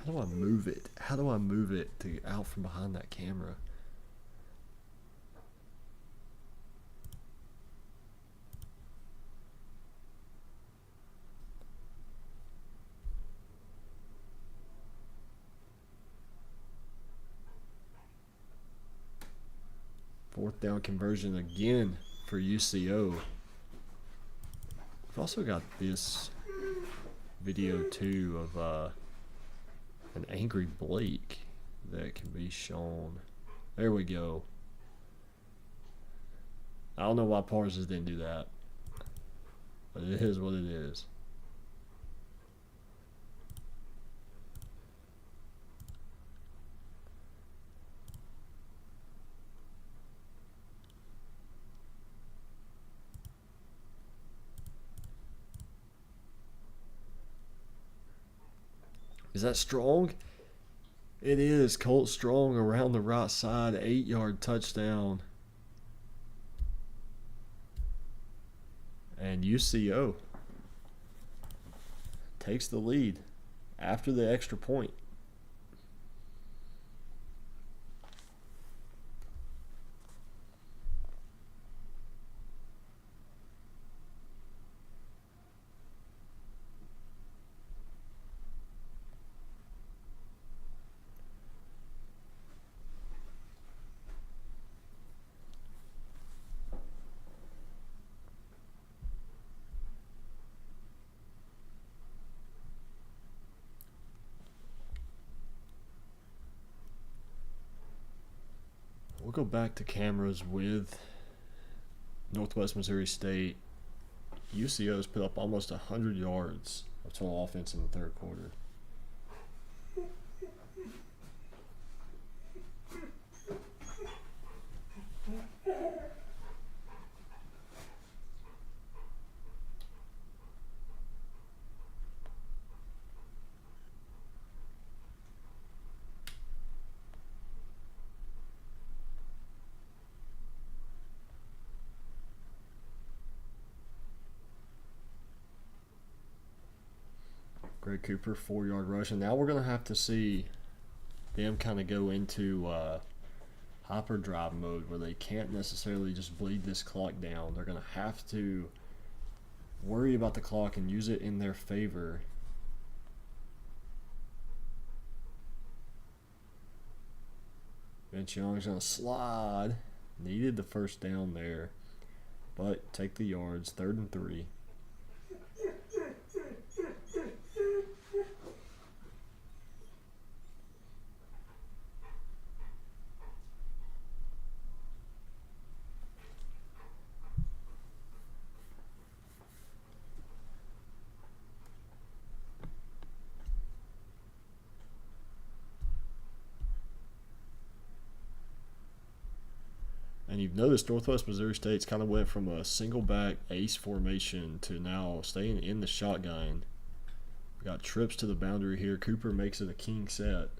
How do move it to get out from behind that camera. Fourth down conversion again for UCO. We've also got this video too of an angry Blake that can be shown. There we go. I don't know why Parsons didn't do that, but it is what it is. Is that Strong? It is. Colt Strong around the right side, 8-yard touchdown. And UCO takes the lead after the extra point. We'll go back to cameras with Northwest Missouri State. UCO's put up almost 100 yards of total offense in the third quarter. Greg Cooper, 4-yard rush. And now we're going to have to see them kind of go into hyperdrive mode where they can't necessarily just bleed this clock down. They're going to have to worry about the clock and use it in their favor. Vince Young's going to slide. Needed the first down there, but take the yards. 3rd and 3. And you've noticed Northwest Missouri State's kind of went from a single back ace formation to now staying in the shotgun. We got trips to the boundary here. Cooper makes it a king set.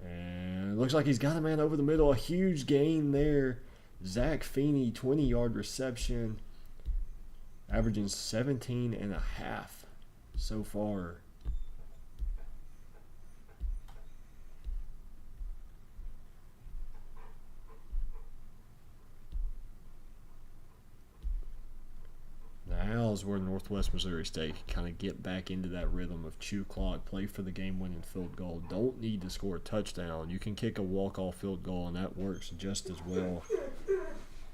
And it looks like he's got a man over the middle. A huge gain there. Zach Feeney, 20-yard reception. Averaging 17 and a half so far. Now is where Northwest Missouri State can kind of get back into that rhythm of chew clock, play for the game-winning field goal. Don't need to score a touchdown. You can kick a walk-off field goal, and that works just as well.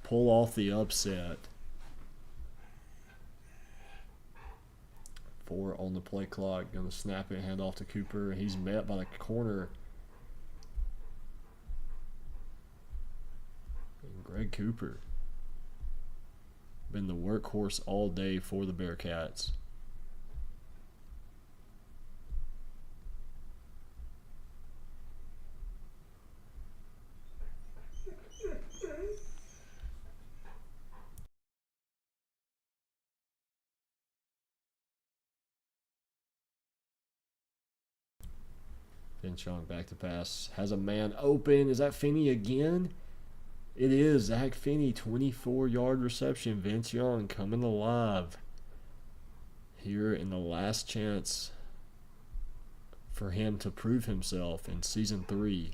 Pull off the upset. 4 on the play clock. Going to snap it, hand off to Cooper. He's met by the corner. And Greg Cooper. Been the workhorse all day for the Bearcats. Vince Young back to pass. Has a man open. Is that Finney again? It is. Zach Finney, 24-yard reception. Vince Young coming alive here in the last chance for him to prove himself in Season 3.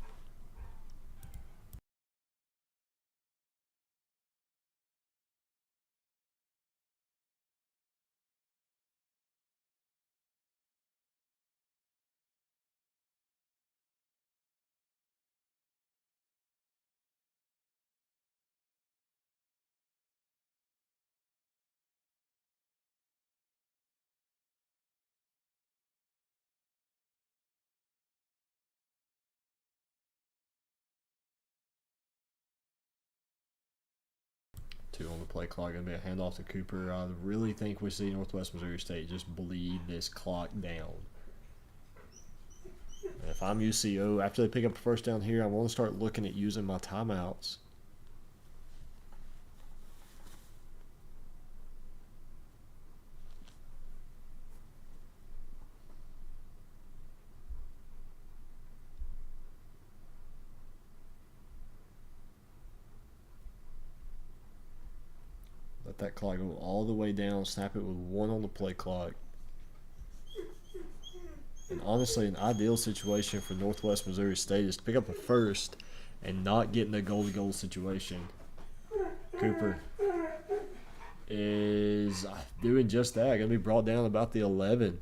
Two on the play clock, going to be a handoff to Cooper. I really think we see Northwest Missouri State just bleed this clock down. And if I'm UCO, after they pick up a first down here, I want to start looking at using my timeouts. Let that clock go all the way down, snap it with 1 on the play clock. And honestly, an ideal situation for Northwest Missouri State is to pick up a first and not get in a goal-to-goal situation. Cooper is doing just that. Going to be brought down about the 11.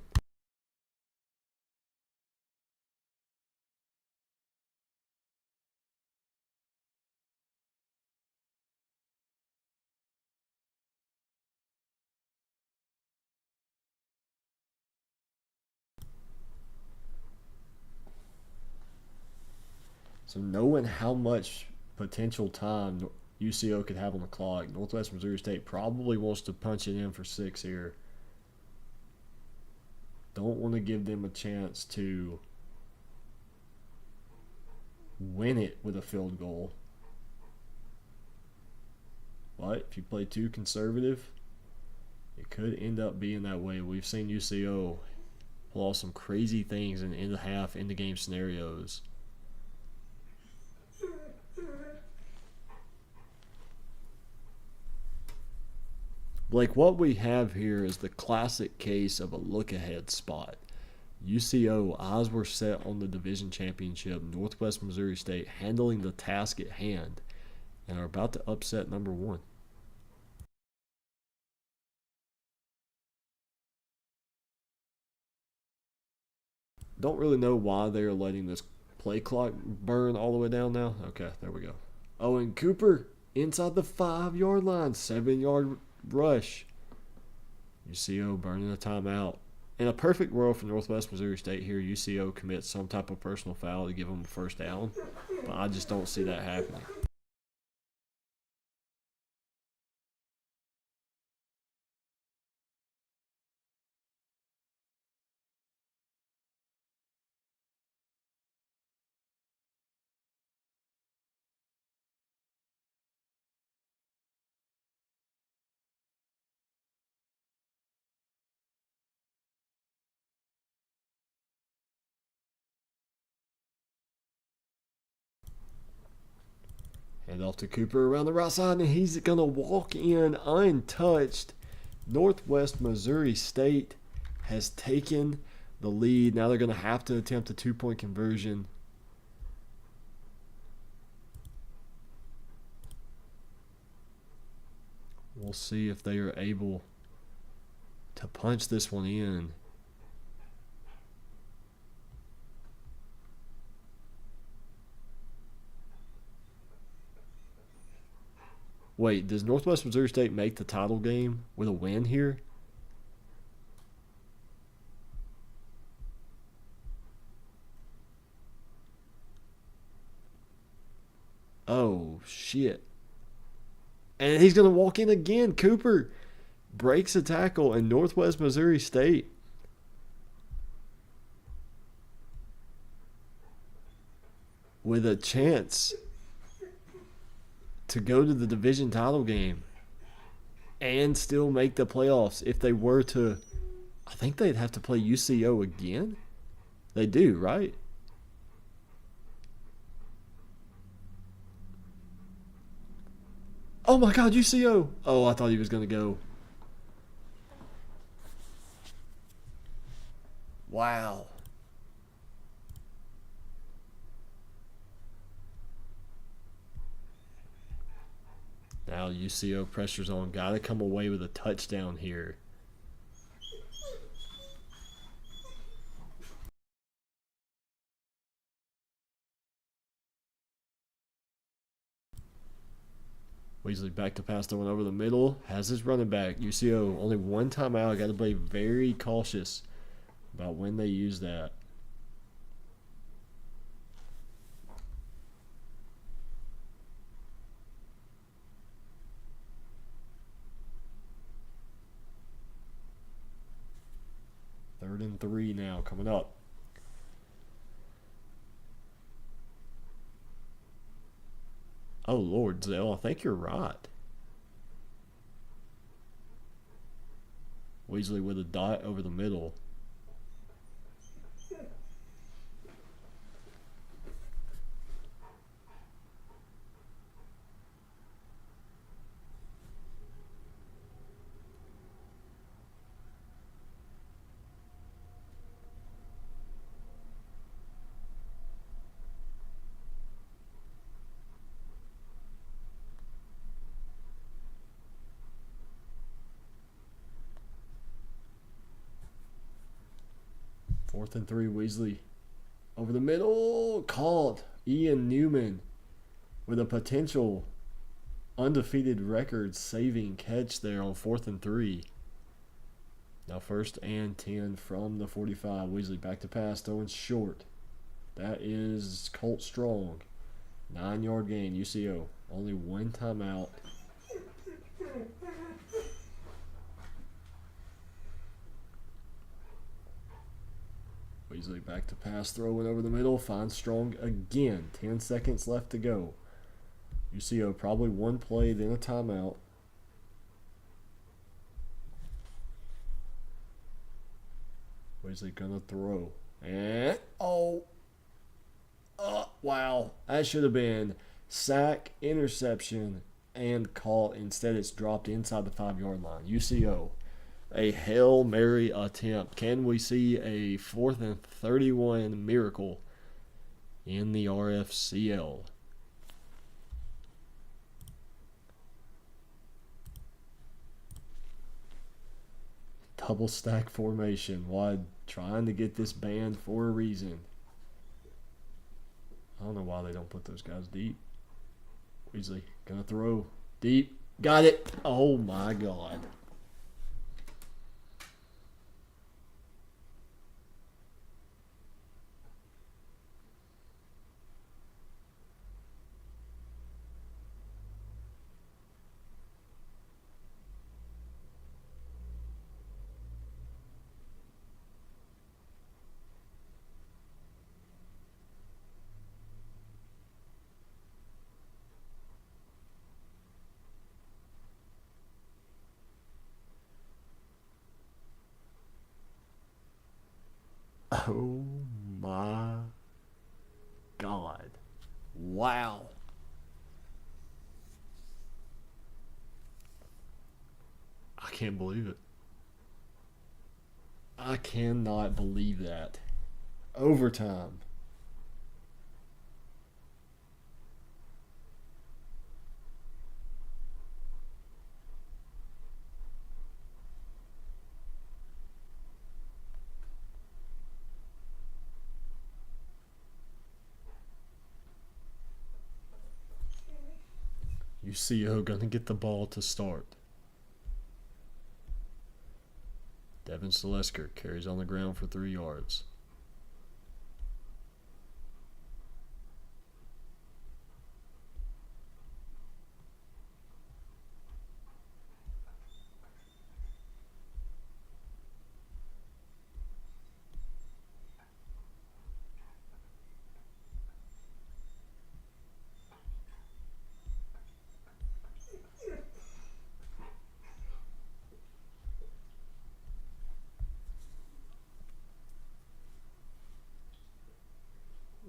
So knowing how much potential time UCO could have on the clock, Northwest Missouri State probably wants to punch it in for 6 here. Don't want to give them a chance to win it with a field goal. But if you play too conservative, it could end up being that way. We've seen UCO pull off some crazy things in the half, in the game scenarios. Blake, what we have here is the classic case of a look-ahead spot. UCO, eyes were set on the division championship. Northwest Missouri State handling the task at hand and are about to upset number 1. Don't really know why they're letting this play clock burn all the way down now. Okay, there we go. Oh, and Cooper inside the 5-yard line, 7-yard rush. UCO burning a timeout. In a perfect world for Northwest Missouri State here, UCO commits some type of personal foul to give them a first down, but I just don't see that happening. Hand off to Cooper around the right side, and he's going to walk in untouched. Northwest Missouri State has taken the lead. Now they're going to have to attempt a 2-point conversion. We'll see if they are able to punch this one in. Wait, does Northwest Missouri State make the title game with a win here? Oh, shit. And he's going to walk in again. Cooper breaks a tackle, and Northwest Missouri State with a chance to go to the division title game and still make the playoffs if they were to. I think they'd have to play UCO again. They do, right? Oh my God, UCO. Oh, I thought he was going to go. Wow. Now UCO pressure's on. Got to come away with a touchdown here. Weasley back to pass, throwing over the middle. Has his running back. UCO only one timeout. Got to be very cautious about when they use that. Third and 3 now coming up. Oh, Lord, Zell, I think you're right. Weasley with a dot over the middle. Fourth and 3, Weasley over the middle. Called. Ian Newman with a potential undefeated record-saving catch there on 4th and 3. Now 1st and 10 from the 45. Weasley back to pass, throwing short. That is Colt Strong. 9-yard gain, UCO. Only one timeout. Weasley back to pass, throwing over the middle. Finds Strong again. 10 seconds left to go. UCO probably one play, then a timeout. Weasley gonna throw. And, wow. That should have been sack, interception, and caught. Instead, it's dropped inside the 5-yard line. UCO. A Hail Mary attempt. Can we see a 4th and 31 miracle in the RFCL? Double stack formation. Wide trying to get this banned for a reason. I don't know why they don't put those guys deep. Weasley gonna throw deep. Got it. Oh my God. Oh my God. Wow. I can't believe it. I cannot believe that. Overtime. UCO gonna get the ball to start. Devin Selesker carries on the ground for 3 yards.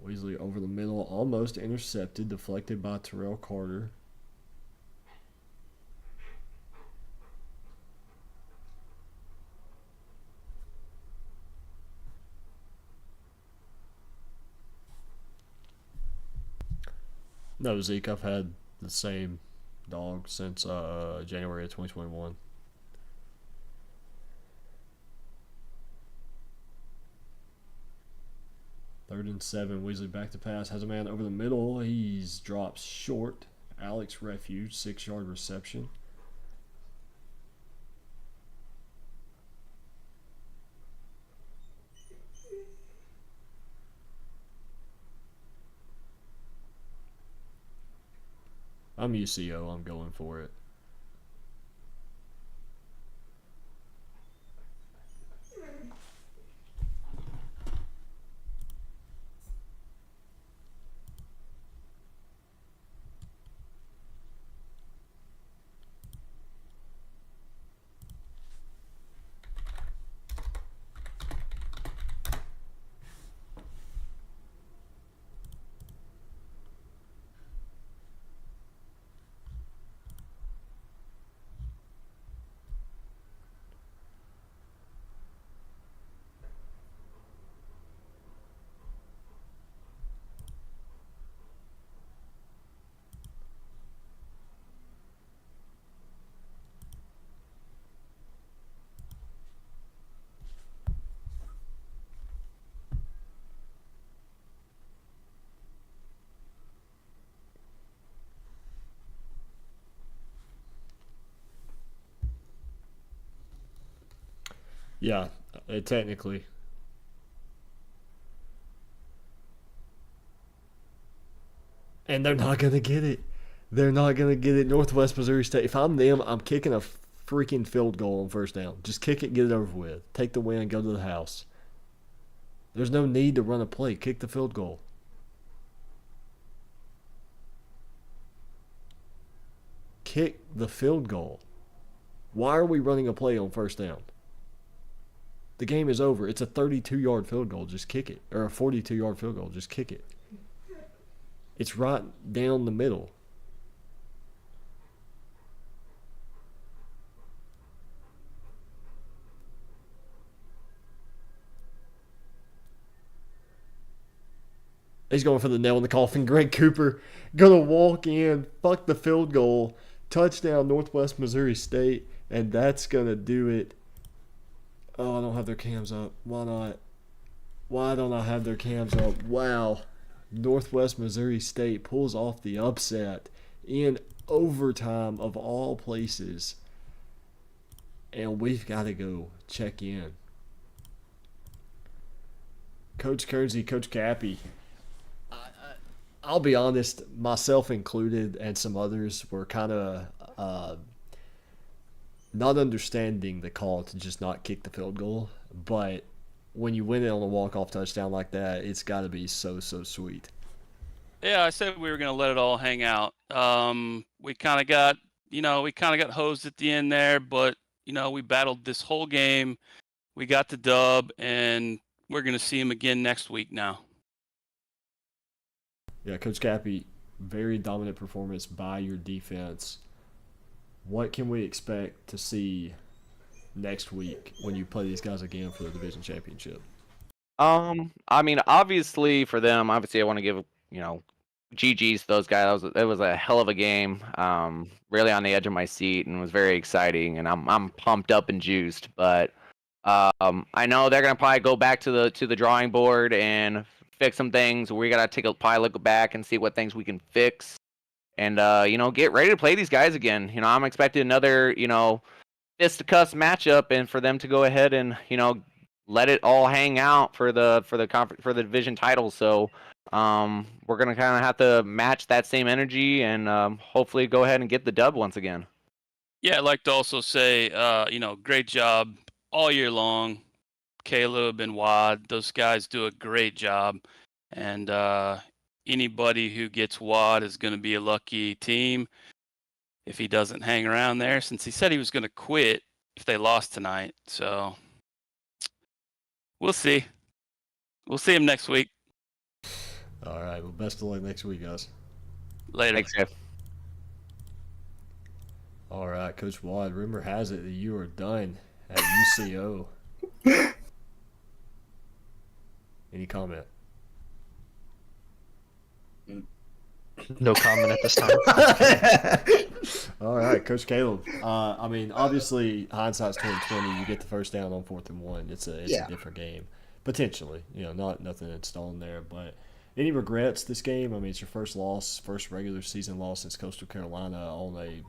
Weasley over the middle, almost intercepted, deflected by Terrell Carter. No, Zeke, I've had the same dog, since January of 2021. Third and 7. Weasley back to pass. Has a man over the middle. He's dropped short. Alex Refuge, 6-yard reception. I'm UCO. I'm going for it. Yeah, technically. And they're not going to get it. They're not going to get it. Northwest Missouri State. If I'm them, I'm kicking a freaking field goal on first down. Just kick it, get it over with. Take the win, go to the house. There's no need to run a play. Kick the field goal. Kick the field goal. Why are we running a play on first down? The game is over. It's a 32-yard field goal. Just kick it. Or a 42-yard field goal. Just kick it. It's right down the middle. He's going for the nail in the coffin. Greg Cooper going to walk in, fuck the field goal, touchdown Northwest Missouri State, and that's going to do it. Oh, I don't have their cams up. Why not? Why don't I have their cams up? Wow. Northwest Missouri State pulls off the upset in overtime of all places. And we've got to go check in. Coach Kearnsey, Coach Cappy. I'll be honest, myself included and some others were kind of not understanding the call to just not kick the field goal. But when you win it on a walk-off touchdown like that, it's got to be so sweet. Yeah, I said we were going to let it all hang out. We kind of got hosed at the end there, but, we battled this whole game. We got the dub, and we're going to see him again next week now. Yeah, Coach Cappy, very dominant performance by your defense. What can we expect to see next week when you play these guys again for the division championship? I mean, obviously for them, I want to give, GG's to those guys. It was a hell of a game. Really on the edge of my seat and was very exciting, and I'm pumped up and juiced. But I know they're gonna probably go back to the drawing board and fix some things. We gotta look back and see what things we can fix, and get ready to play these guys again. I'm expecting another fisticuffs matchup, and for them to go ahead and let it all hang out for the division title. So we're gonna kind of have to match that same energy and hopefully go ahead and get the dub once again. Yeah, I'd like to also say, great job all year long. Caleb and Wad, those guys do a great job. And anybody who gets Wad is going to be a lucky team if he doesn't hang around there, since he said he was going to quit if they lost tonight. So we'll see. We'll see him next week. All right. Well, best of luck next week, guys. Later. Thanks, Jeff. All right, Coach Wad, rumor has it that you are done at UCO. Any comment? No comment at this time. All right, Coach Caleb. I mean, obviously, hindsight's 2020. You get the first down on 4th and 1. It's a different game, potentially. Nothing in stone there. But any regrets this game? I mean, it's your first regular season loss since Coastal Carolina on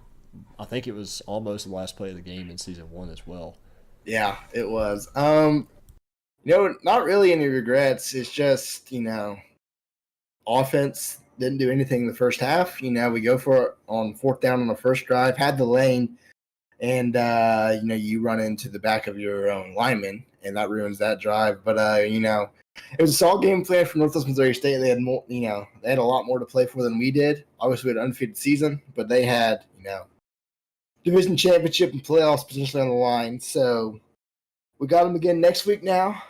I think it was almost the last play of the game in season 1 as well. Yeah, it was. Not really any regrets. It's just, offense didn't do anything in the first half. We go for it on 4th down on the first drive, had the lane, and you run into the back of your own lineman, and that ruins that drive. But it was a solid game plan for Northwest Missouri State. They had more, they had a lot more to play for than we did. Obviously, we had an undefeated season, but they had, division championship and playoffs potentially on the line. So we got them again next week now.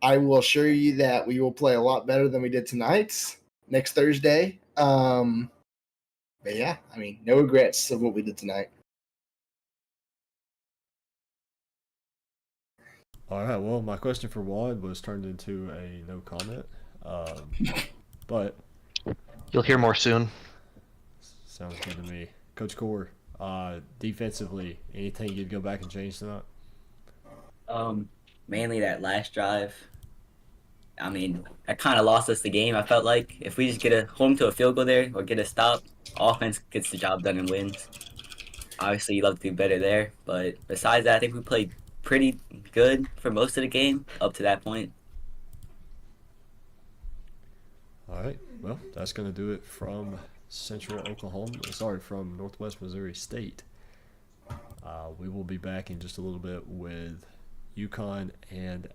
I will assure you that we will play a lot better than we did tonight, next Thursday. But yeah, I mean, no regrets of what we did tonight. All right. Well, my question for Wad was turned into a no comment. But You'll hear more soon. sounds good to me. Coach Core, defensively, anything you'd go back and change tonight? Mainly that last drive. I mean, that kind of lost us the game. I felt like if we just get a home to a field goal there or get a stop, offense gets the job done and wins. Obviously, you love to do better there, but besides that, I think we played pretty good for most of the game up to that point. All right. Well, that's going to do it from from Northwest Missouri State. We will be back in just a little bit with UConn and